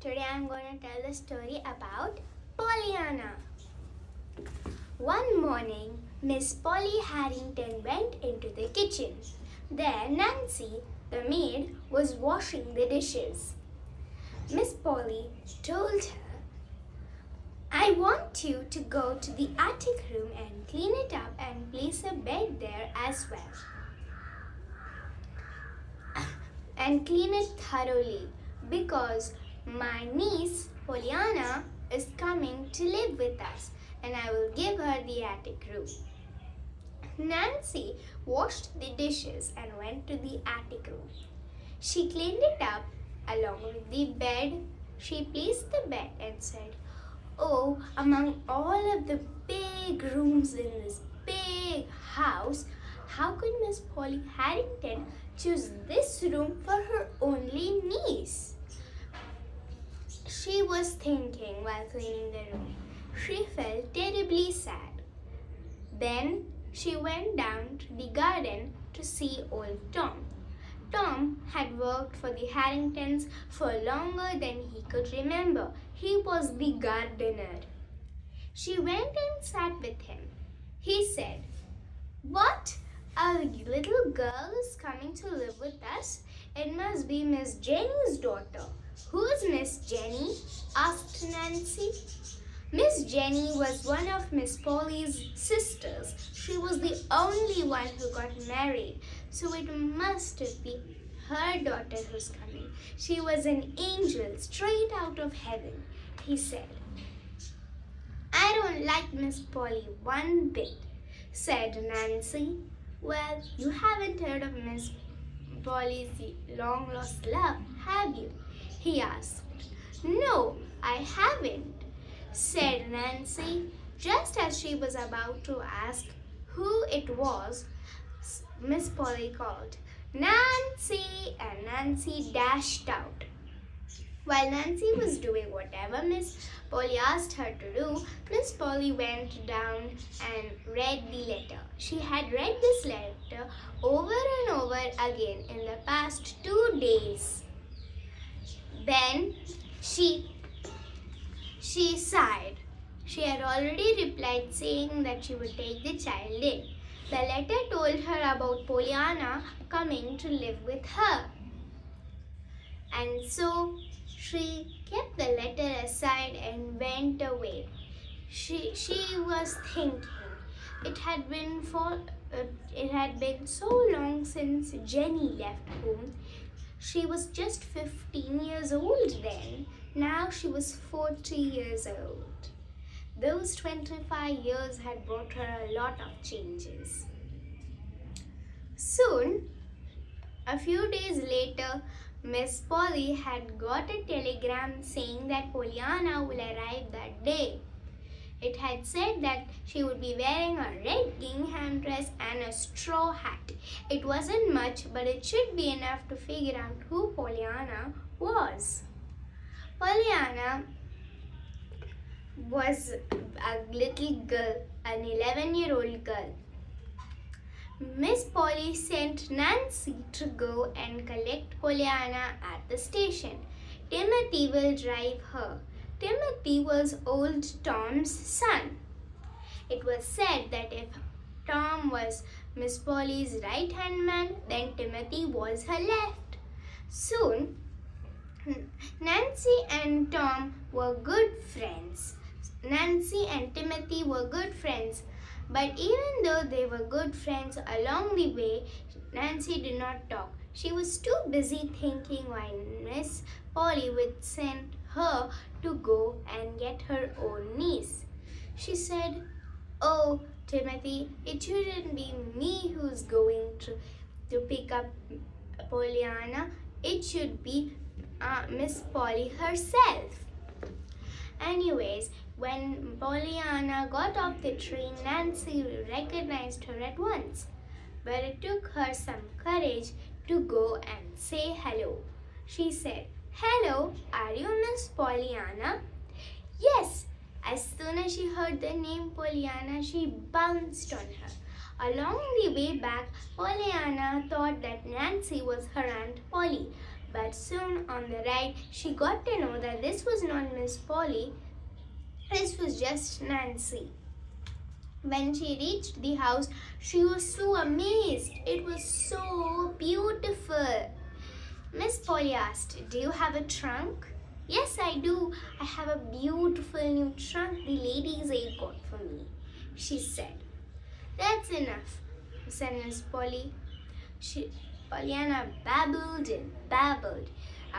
Today I'm going to tell the story about Pollyanna. One morning, Miss Polly Harrington went into the kitchen. There, Nancy, the maid, was washing the dishes. Miss Polly told her, "I want you to go to the attic room and clean it up and place a bed there as well. And clean it thoroughly because my niece Pollyanna is coming to live with us and I will give her the attic room." Nancy washed the dishes and went to the attic room. She cleaned it up along with the bed. She placed the bed and said, "Oh, among all of the big rooms in this big house, how could Miss Polly Harrington choose this room for her only niece?" She was thinking while cleaning the room. She felt terribly sad. Then she went down to the garden to see old Tom. Tom had worked for the Harringtons for longer than he could remember. He was the gardener. She went and sat with him. He said, "What? A little girl is coming to live with us? It must be Miss Jenny's daughter." "Who's Miss Jenny?" asked Nancy. Miss Jenny was one of Miss Polly's sisters. She was the only one who got married, so it must be her daughter who's coming. She was an angel straight out of heaven, he said. "I don't like Miss Polly one bit," said Nancy. "Well, you haven't heard of Miss Polly's long-lost love, have you?" he asked. "No, I haven't," said Nancy. Just as she was about to ask who it was, Miss Polly called, "Nancy!" and Nancy dashed out. While Nancy was doing whatever Miss Polly asked her to do, Miss Polly went down and read the letter. She had read this letter over and over again in the past 2 days. Then she sighed. She had already replied saying that she would take the child in. The letter told her about Pollyanna coming to live with her. And so she kept the letter aside and went away. She was thinking. It had been so long since Jenny left home. She was just 15 years old then. Now she was 40 years old. Those 25 years had brought her a lot of changes. Soon, a few days later, Miss Polly had got a telegram saying that Pollyanna will arrive that day. It had said that she would be wearing a red gingham dress and a straw hat. It wasn't much, but it should be enough to figure out who Pollyanna was. Pollyanna was a little girl, an 11-year-old girl. Miss Polly sent Nancy to go and collect Pollyanna at the station. Timothy will drive her. Timothy was old Tom's son. It was said that if Tom was Miss Polly's right-hand man, then Timothy was her left. Soon, Nancy and Tom were good friends. Nancy and Timothy were good friends. But even though they were good friends along the way, Nancy did not talk. She was too busy thinking why Miss Polly would send her to go and get her own niece. She said, "Oh, Timothy, it shouldn't be me who's going to pick up Pollyanna. It should be Miss Polly herself." Anyways, when Pollyanna got off the train, Nancy recognized her at once. But it took her some courage to go and say hello. She said, "Hello, are you Miss Pollyanna?" "Yes." As soon as she heard the name Pollyanna, she bounced on her. Along the way back, Pollyanna thought that Nancy was her Aunt Polly. But soon on the ride, she got to know that this was not Miss Polly, this was just Nancy. When she reached the house, she was so amazed. It was so beautiful. Miss Polly asked, "Do you have a trunk?" "Yes, I do. I have a beautiful new trunk the ladies' aid got for me," she said. "That's enough," said Miss Polly. Pollyanna babbled and babbled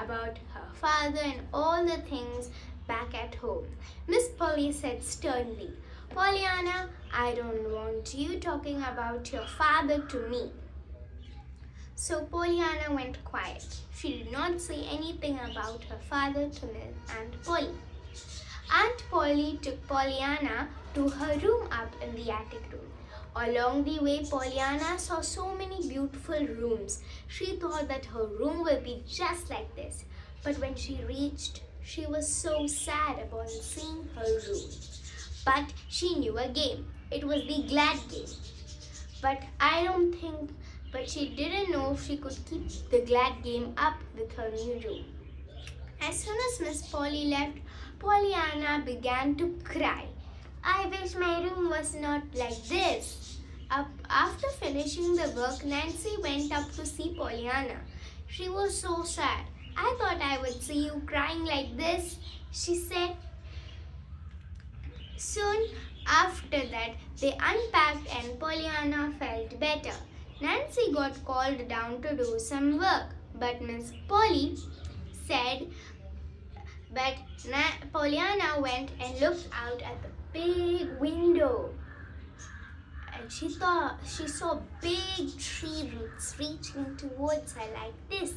about her father and all the things back at home. Miss Polly said sternly, "Pollyanna, I don't want you talking about your father to me." So Pollyanna went quiet. She did not say anything about her father to Aunt Polly. Aunt Polly took Pollyanna to her room up in the attic room. Along the way, Pollyanna saw so many beautiful rooms. She thought that her room would be just like this. But when she reached, she was so sad upon seeing her room. But she knew a game. It was the glad game. But she didn't know if she could keep the glad game up with her new room. As soon as Miss Polly left, Pollyanna began to cry. "I wish my room was not like this." After finishing the work, Nancy went up to see Pollyanna. She was so sad. "I thought I would see you crying like this," she said. Soon after that, they unpacked and Pollyanna felt better. Nancy got called down to do some work, but Miss Polly said, but Pollyanna went and looked out at the big window. And she saw big tree roots reaching towards her like this,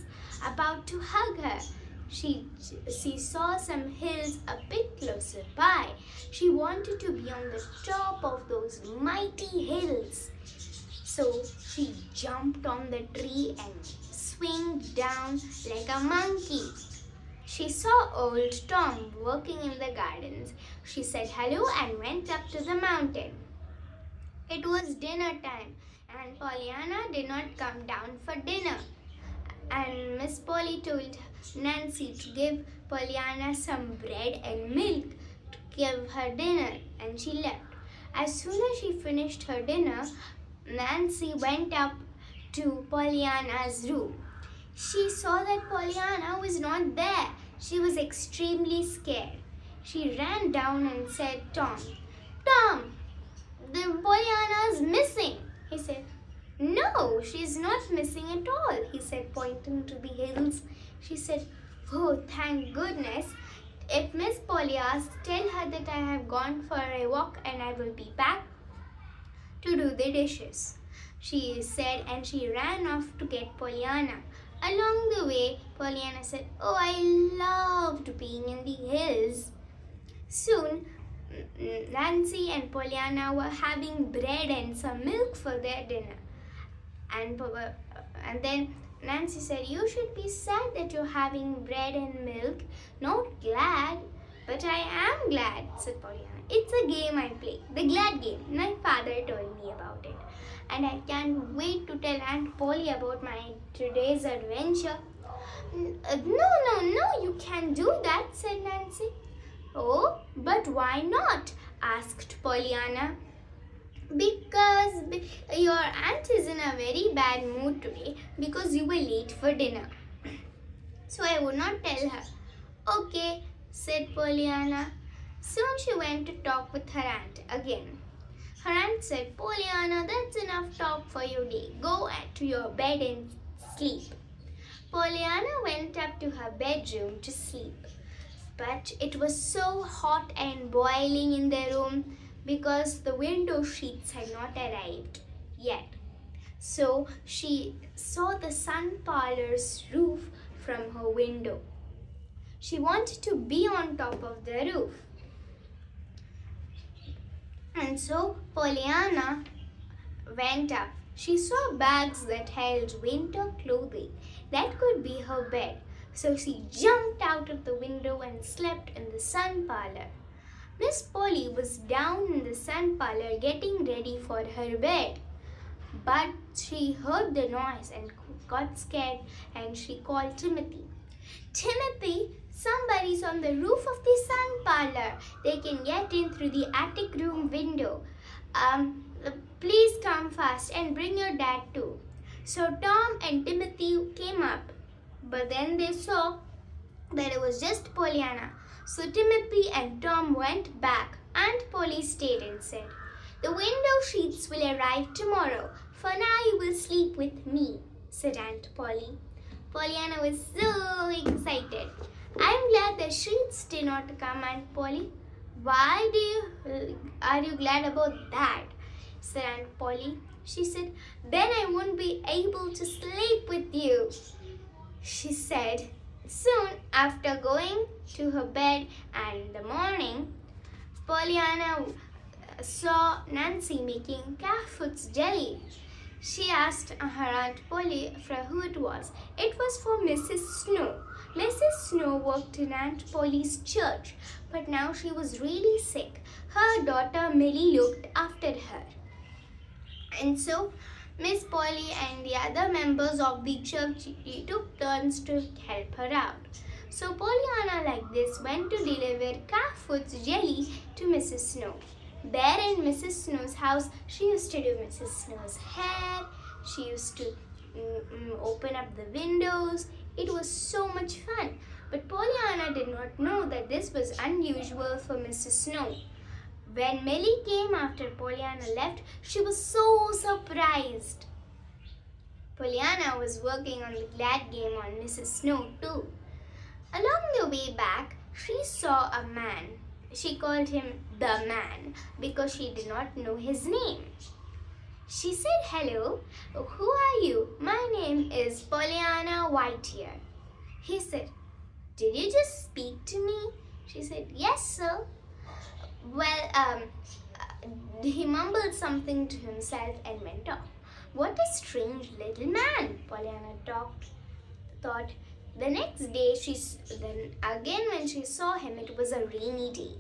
about to hug her. She saw some hills a bit closer by. She wanted to be on the top of those mighty hills. So she jumped on the tree and swinged down like a monkey. She saw old Tom working in the gardens. She said hello and went up to the mountain. It was dinner time and Pollyanna did not come down for dinner. And Miss Polly told Nancy to give Pollyanna some bread and milk to give her dinner, and she left. As soon as she finished her dinner, Nancy went up to Pollyanna's room. She saw that Pollyanna was not there. She was extremely scared. She ran down and said, "Tom, the Pollyanna is missing." He said, "No, she's not missing at all," he said, pointing to the hills. She said, "Oh, thank goodness. If Miss Polly asks, tell her that I have gone for a walk and I will be back to do the dishes," she said, and she ran off to get Pollyanna. Along the way, Pollyanna said, "Oh, I loved being in the hills." Soon, Nancy and Pollyanna were having bread and some milk for their dinner. And then Nancy said, "You should be sad that you're having bread and milk, not glad." "But I am glad," said Pollyanna. "It's a game I play, the glad game. My father told me about it. And I can't wait to tell Aunt Polly about my today's adventure." No, you can't do that," said Nancy. "Oh, but why not?" asked Pollyanna. "Because your aunt is in a very bad mood today because you were late for dinner. So I would not tell her." "Okay," said Pollyanna. Soon she went to talk with her aunt again. Her aunt said, "Pollyanna, that's enough talk for your day. Go to your bed and sleep." Pollyanna went up to her bedroom to sleep. But it was so hot and boiling in the room because the window sheets had not arrived yet. So she saw the sun parlor's roof from her window. She wanted to be on top of the roof. And so Pollyanna went up. She saw bags that held winter clothing. That could be her bed. So she jumped out of the window and slept in the sun parlor. Miss Polly was down in the sun parlor getting ready for her bed. But she heard the noise and got scared, and she called Timothy. Timothy, somebody's on the roof of the sun parlor. They can get in through the attic room window. Please come fast and bring your dad too. So Tom and Timothy came up, but then they saw that it was just Pollyanna. So Timothy and Tom went back, and Polly stayed and said, "The window sheets will arrive tomorrow. For now you will sleep with me," said Aunt Polly. Pollyanna was so excited. "I'm glad the sheets did not come, Aunt Polly." Are you glad about that?" said Aunt Polly. She said, "Then I won't be able to sleep with you," she said. Soon after going to her bed and in the morning, Pollyanna saw Nancy making calf's jelly. She asked her Aunt Polly for who it was. It was for Mrs. Snow. Mrs. Snow worked in Aunt Polly's church, but now she was really sick. Her daughter Millie looked after her. And so Miss Polly and the other members of the church took turns to help her out. So Pollyanna, like this, went to deliver calf's jelly to Mrs. Snow. There in Mrs. Snow's house, she used to do Mrs. Snow's hair. She used to open up the windows. It was so much fun. But Pollyanna did not know that this was unusual for Mrs. Snow. When Millie came after Pollyanna left, she was so surprised. Pollyanna was working on the glad game on Mrs. Snow too. Along the way back, she saw a man. She called him the man because she did not know his name. She said, "Hello, who are you? My name is Pollyanna Whiteear." He said, "Did you just speak to me?" She said, "Yes, sir." Well, he mumbled something to himself and went off. "What a strange little man," Pollyanna thought. The next day, when she saw him, it was a rainy day.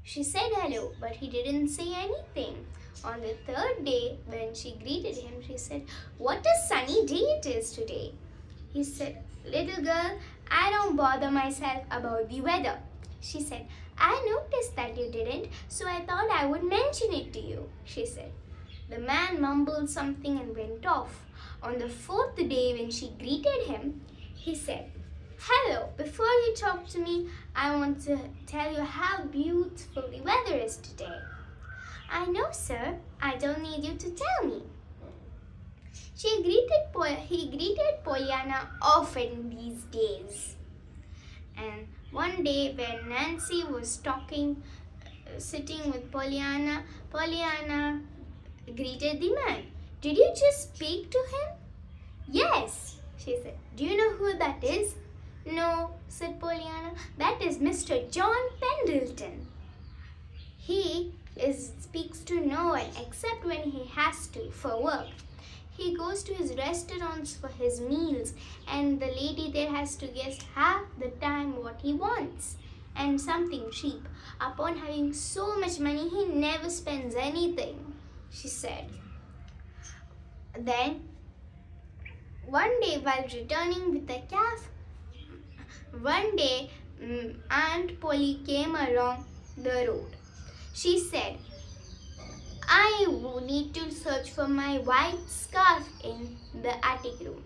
She said hello, but he didn't say anything. On the third day, when she greeted him, she said, "What a sunny day it is today." He said, "Little girl, I don't bother myself about the weather." She said, "I noticed that you didn't, so I thought I would mention it to you," she said. The man mumbled something and went off. On the fourth day, when she greeted him, he said, "Hello, before you talk to me, I want to tell you how beautiful the weather is today." "I know, sir. I don't need you to tell me." He greeted Pollyanna often these days. And one day when Nancy was sitting with Pollyanna, Pollyanna greeted the man. "Did you just speak to him?" "Yes," she said. "Do you know who that is?" "No," said Pollyanna. "That is Mr. John Pendleton. He speaks to no one except when he has to for work. He goes to his restaurants for his meals, and the lady there has to guess half the time what he wants, and something cheap. Upon having so much money, he never spends anything," she said. Then, one day while returning with the calf, Aunt Polly came along the road. She said, "I need to search for my white scarf in the attic room."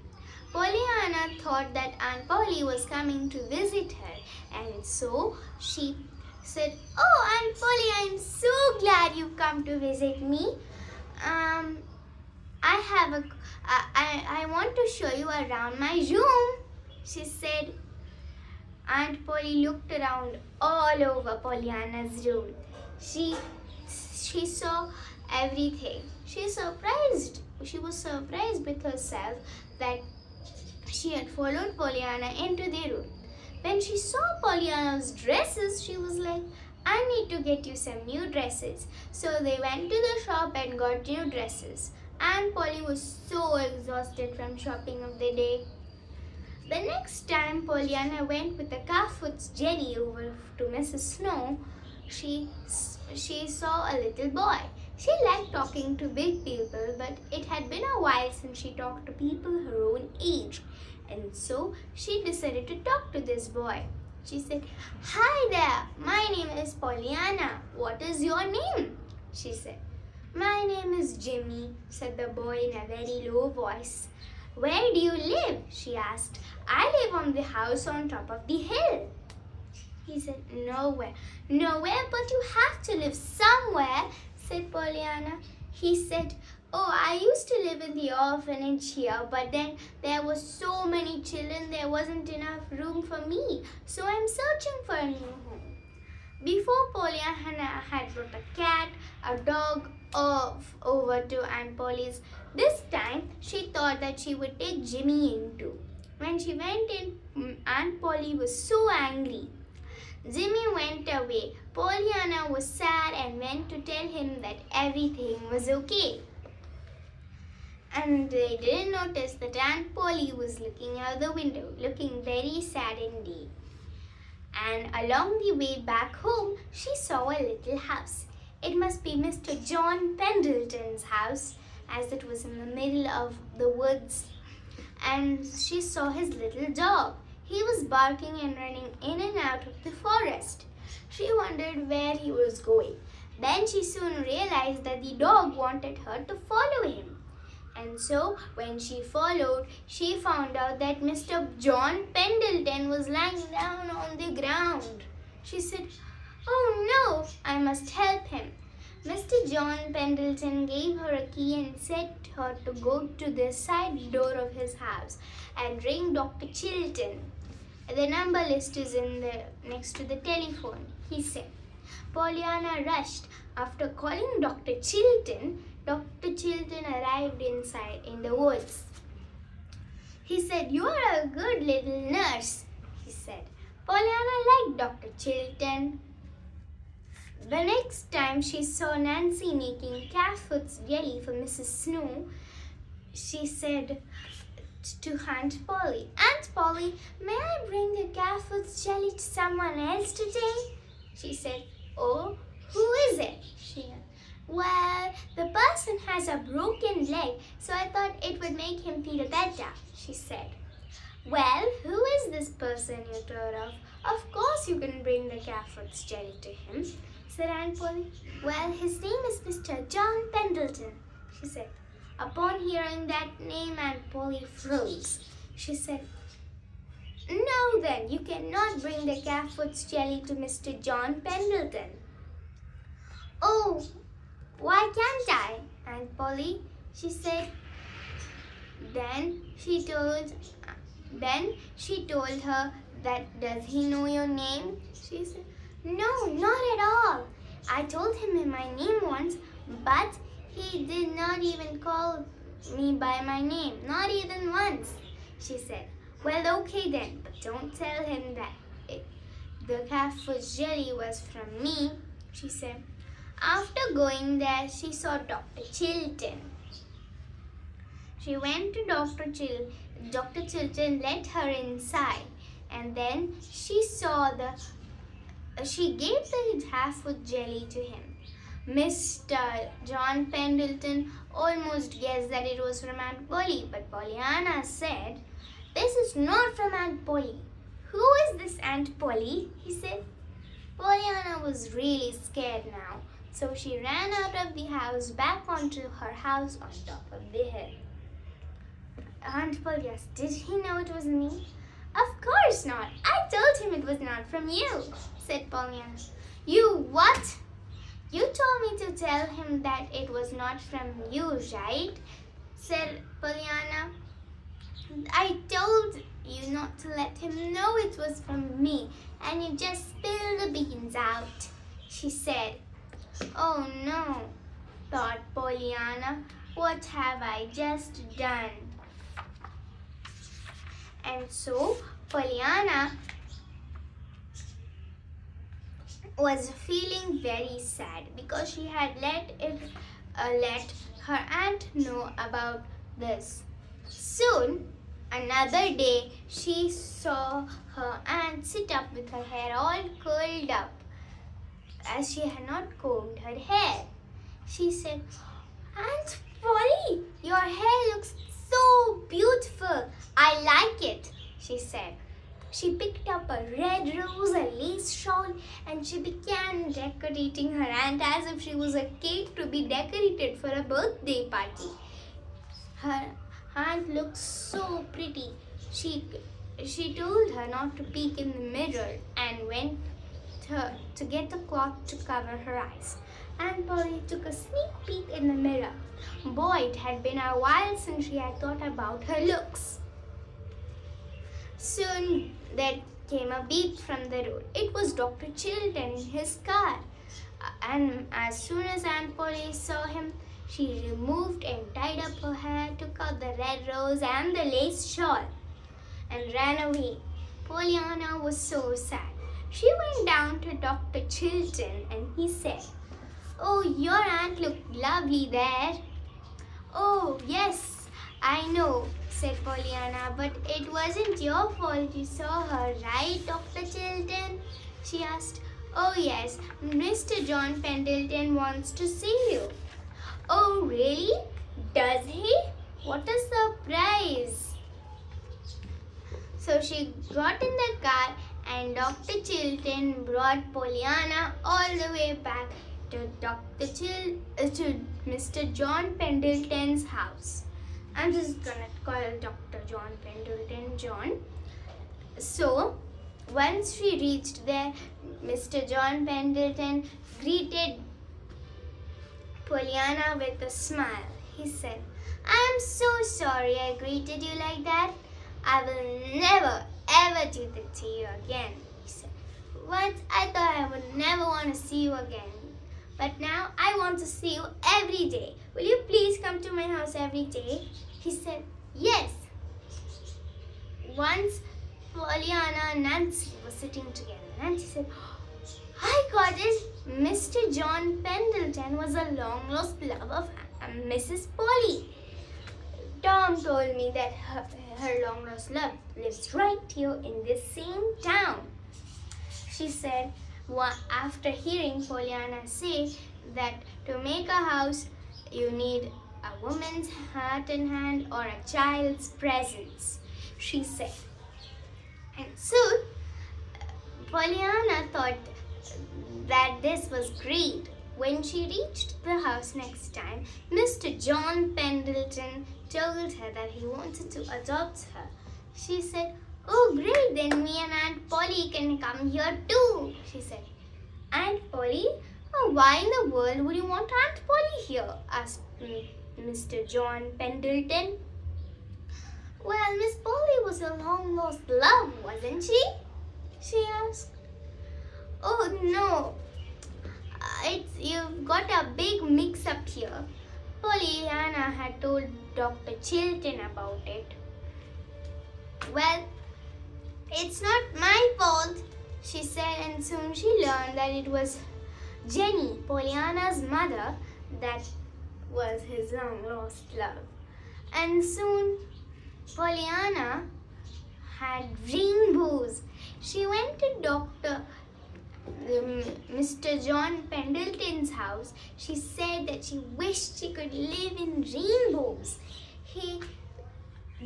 Pollyanna thought that Aunt Polly was coming to visit her, and so she said, "Oh, Aunt Polly, I'm so glad you've come to visit me. I want to show you around my room," she said. Aunt Polly looked around all over Pollyanna's room. She saw everything. She was surprised with herself that she had followed Pollyanna into the room. When she saw Pollyanna's dresses, she was like, "I need to get you some new dresses." So they went to the shop and got new dresses. Aunt Polly was so exhausted from shopping of the day. The next time Pollyanna went with a calf's jelly over to Mrs. Snow, she saw a little boy. She liked talking to big people, but it had been a while since she talked to people her own age. And so she decided to talk to this boy. She said, "Hi there, my name is Pollyanna. What is your name?" she said. "My name is Jimmy," said the boy in a very low voice. "Where do you live?" she asked. "I live on the house on top of the hill." He said, "Nowhere." "Nowhere, but you have to live somewhere," said Pollyanna. He said, "Oh, I used to live in the orphanage here, but then there were so many children, there wasn't enough room for me. So I'm searching for a new home." Before, Pollyanna had brought a cat, a dog over to Aunt Polly's. This time, she thought that she would take Jimmy in too. When she went in, Aunt Polly was so angry. Jimmy went away. Pollyanna was sad and went to tell him that everything was okay. And they didn't notice that Aunt Polly was looking out the window, looking very sad indeed. And along the way back home, she saw a little house. It must be Mr. John Pendleton's house, as it was in the middle of the woods. And she saw his little dog. He was barking and running in and out of the forest. She wondered where he was going. Then she soon realized that the dog wanted her to follow him. And so, when she followed, she found out that Mr. John Pendleton was lying down on the ground. She said, "Oh no, I must help him." Mr. John Pendleton gave her a key and said her to go to the side door of his house and ring Dr. Chilton. "The number list is next to the telephone," he said. Pollyanna rushed. After calling Dr. Chilton, Dr. Chilton arrived inside in the woods. He said, "You are a good little nurse," he said. Pollyanna liked Dr. Chilton. The next time she saw Nancy making calf's jelly for Mrs. Snow, she said to Aunt Polly, "Aunt Polly, may I bring the calf's jelly to someone else today?" She said, "Oh, who is it?" she asked. "Well, the person has a broken leg, so I thought it would make him feel better," she said. "Well, who is this person you thought of? Of course you can bring the calf's jelly to him," said Aunt Polly. "Well, his name is Mr. John Pendleton," she said. Upon hearing that name, Aunt Polly froze. She said, "No, then, you cannot bring the calf's jelly to Mr. John Pendleton." "Oh, why can't I, Aunt Polly?" she said. Then she told her that, "Does he know your name?" She said, "No, not at all. I told him my name once, but he did not even call me by my name, not even once," she said. "Well, okay then, but don't tell him that the calf's jelly was from me," she said. After going there, she saw Dr. Chilton. She went to Dr. Chilton. Dr. Chilton let her inside, and then she gave the half-foot jelly to him. Mr. John Pendleton almost guessed that it was from Aunt Polly, but Pollyanna said, "This is not from Aunt Polly." "Who is this Aunt Polly?" he said. Pollyanna was really scared now, so she ran out of the house back onto her house on top of the hill. Aunt Polly asked, "Did he know it was me?" "Of course not. I told him it was not from you," said Pollyanna. "You what?" "You told me to tell him that it was not from you, right?" said Pollyanna. "I told you not to let him know it was from me, and you just spilled the beans out," she said. "Oh no," thought Pollyanna. "What have I just done?" And so Pollyanna was feeling very sad because she had let her aunt know about this. Soon, another day, she saw her aunt sit up with her hair all curled up, as she had not combed her hair. She said, Aunt Polly, your hair looks so beautiful. I like it, she said. She picked up a red rose, a lace shawl, and she began decorating her aunt as if she was a cake to be decorated for a birthday party. Her aunt looked so pretty. She told her not to peek in the mirror and went to get a cloth to cover her eyes. Aunt Polly took a sneak peek in the mirror. Boy, it had been a while since she had thought about her looks. Soon there came a beep from the road. It was Dr. Chilton in his car. And as soon as Aunt Polly saw him, she removed and tied up her hair, took out the red rose and the lace shawl, and ran away. Pollyanna was so sad. She went down to Dr. Chilton and he said, "Oh, your aunt looked lovely there." "Oh, yes, I know," said Pollyanna, "but it wasn't your fault you saw her, right, Dr. Chilton?" She asked. "Oh, yes, Mr. John Pendleton wants to see you." "Oh, really? Does he? What a surprise!" So she got in the car and Dr. Chilton brought Pollyanna all the way back to Mr. John Pendleton's house. I'm just gonna call Dr. John Pendleton John. So once she reached there, Mr. John Pendleton greeted Pollyanna with a smile. He said, "I'm so sorry I greeted you like that. I will never ever do that to you again," he said. "Once I thought I would never want to see you again, but now I want to see you every day. Will you please come to my house every day?" He said, "Yes." Once Pollyanna and Nancy were sitting together. Nancy said, "I got it. Mr. John Pendleton was a long-lost love of Mrs. Polly. Tom told me that her long-lost love lives right here in this same town," she said, after hearing Pollyanna say that to make a house, you need a woman's heart and hand or a child's presence, she said. And soon, Pollyanna thought that this was great. When she reached the house next time, Mr. John Pendleton told her that he wanted to adopt her. She said, "Oh, great, then me and Aunt Polly can come here too," she said. "Aunt Polly? Oh, why in the world would you want Aunt Polly here?" asked Mr. John Pendleton. "Well, Miss Polly was a long-lost love, wasn't she?" she asked. "Oh, no. You've got a big mix-up here." Pollyanna had told Dr. Chilton about it. "Well, it's not my fault," she said, and soon she learned that it was Jenny, Pollyanna's mother, that was his long-lost love. And soon Pollyanna had rainbows. She went to Mr. John Pendleton's house. She said that she wished she could live in rainbows. He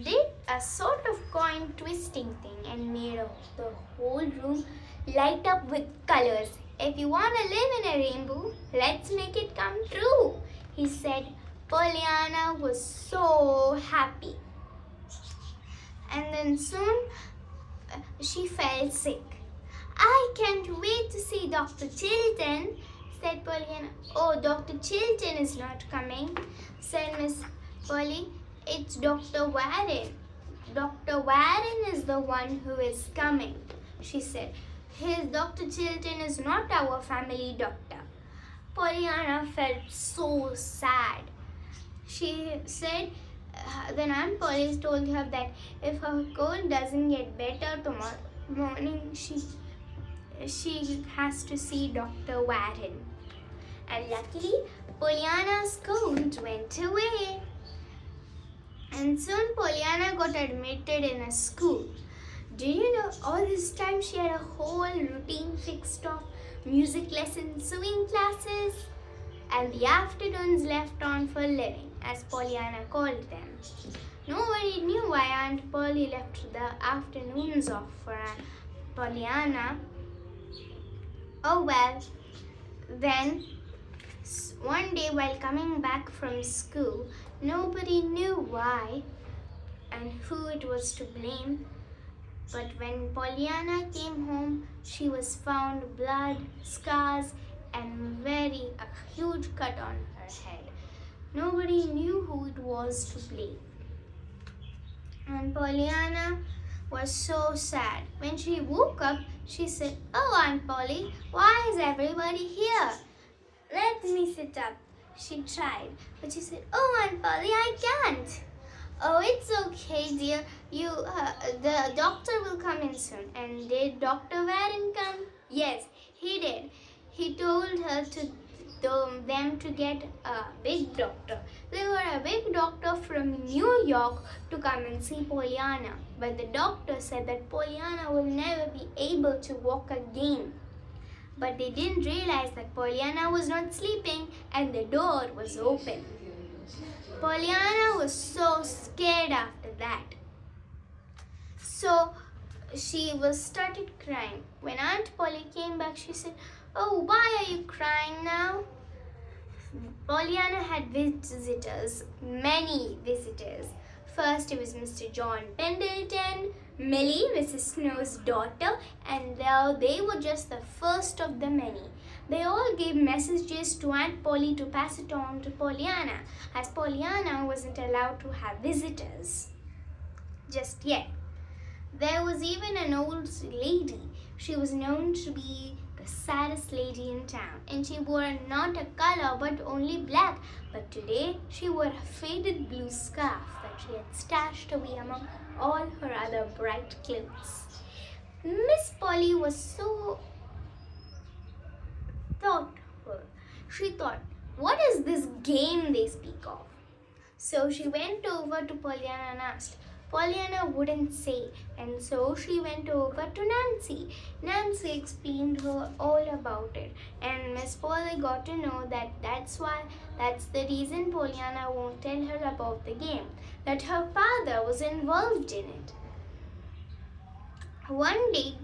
did a sort of coin twisting thing and made the whole room light up with colors. "If you want to live in a rainbow, let's make it come true," he said. Pollyanna was so happy. And then soon she felt sick. "I can't wait to see Dr. Chilton," said Pollyanna. "Oh, Dr. Chilton is not coming," said Miss Polly. "It's Dr. Warren. Dr. Warren is the one who is coming," she said. "Dr. Chilton is not our family doctor." Pollyanna felt so sad. She said, then Aunt Polly told her that if her cold doesn't get better tomorrow morning, she has to see Dr. Warren. And luckily, Pollyanna's cold went away. And soon Pollyanna got admitted in a school. Do you know, all this time she had a whole routine fixed of music lessons, sewing classes, and the afternoons left on for living, as Pollyanna called them. Nobody knew why Aunt Polly left the afternoons off for Pollyanna. Oh well, then one day while coming back from school, nobody knew why and who it was to blame. But when Pollyanna came home, she was found blood, scars, and a huge cut on her head. Nobody knew who it was to blame. And Pollyanna was so sad. When she woke up, she said, "Oh, Aunt Polly, why is everybody here? Let me sit up." She tried, but she said, "Oh, Aunt Polly, I can't." "Oh, it's okay, dear. The doctor will come in soon." And did Dr. Warren come? Yes, he did. He told them to get a big doctor. They were a big doctor from New York to come and see Pollyanna. But the doctor said that Pollyanna will never be able to walk again. But they didn't realize that Pollyanna was not sleeping and the door was open. Pollyanna was so scared after that. So she started crying. When Aunt Polly came back, she said, "Oh, why are you crying now?" Pollyanna had visitors, many visitors. First, it was Mr. John Pendleton, Millie, Mrs. Snow's daughter, and they were just the first of the many. They all gave messages to Aunt Polly to pass it on to Pollyanna, as Pollyanna wasn't allowed to have visitors just yet. There was even an old lady. She was known to be the saddest lady in town, and she wore not a color but only black. But today she wore a faded blue scarf that she had stashed away among all her other bright clothes. Miss Polly was so thoughtful. She thought, "What is this game they speak of?" So she went over to Pollyanna and asked. Pollyanna wouldn't say, and so she went over to Nancy. Nancy explained her all about it, and Miss Polly got to know that's the reason Pollyanna won't tell her about the game, that her father was involved in it. One day,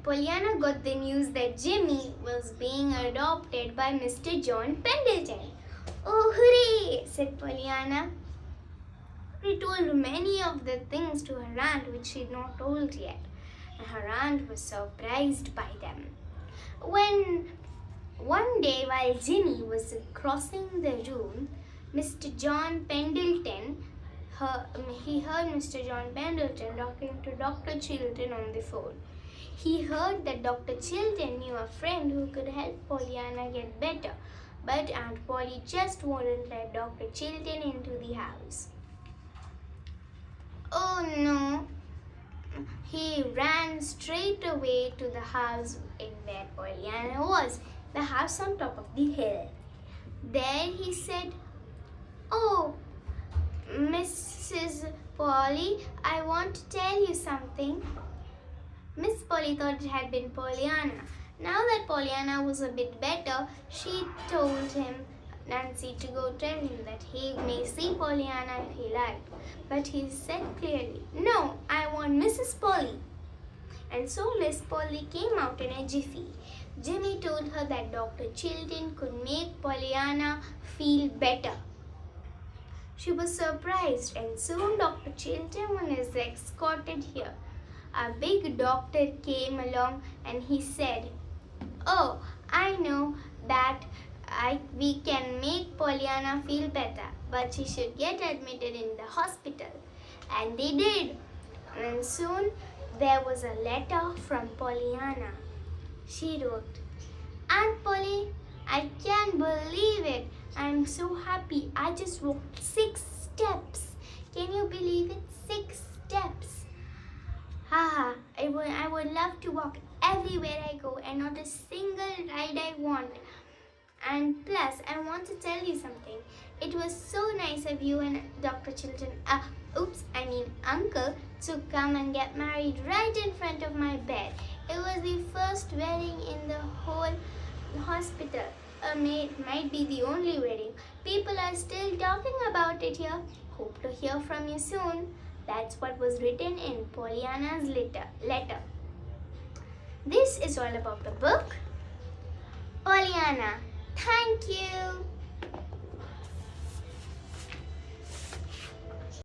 Pollyanna got the news that Jimmy was being adopted by Mr. John Pendleton. "Oh, hooray!" said Pollyanna. She told many of the things to her aunt which she had not told yet, and her aunt was surprised by them. When one day while Jimmy was crossing the room, Mr. John Pendleton, he heard Mr. John Pendleton talking to Dr. Chilton on the phone. He heard that Dr. Chilton knew a friend who could help Pollyanna get better, but Aunt Polly just wouldn't let Dr. Chilton into the house. Oh no! He ran straight away to the house where Pollyanna was, the house on top of the hill. There he said, "Oh, Mrs. Polly, I want to tell you something." Miss Polly thought it had been Pollyanna. Now that Pollyanna was a bit better, she told Nancy to go tell him that he may see Pollyanna if he liked. But he said clearly, "No, I want Mrs. Polly." And so Miss Polly came out in a jiffy. Jimmy told her that Dr. Chilton could make Pollyanna feel better. She was surprised, and soon Dr. Chilton was escorted here. A big doctor came along and he said, "Oh, I know that we can make Pollyanna feel better, but she should get admitted in the hospital." And they did. And soon there was a letter from Pollyanna. She wrote, "Aunt Polly, I can't believe it. I'm so happy. I just walked 6 steps. Can you believe it? 6 steps. I would love to walk everywhere I go and not a single ride I want. And plus, I want to tell you something. It was so nice of you and Dr. Chilton, Uncle, to come and get married right in front of my bed. It was the first wedding in the whole hospital. might be the only wedding. People are still talking about it here. Hope to hear from you soon. That's what was written in Pollyanna's letter. This is all about the book. Pollyanna, thank you.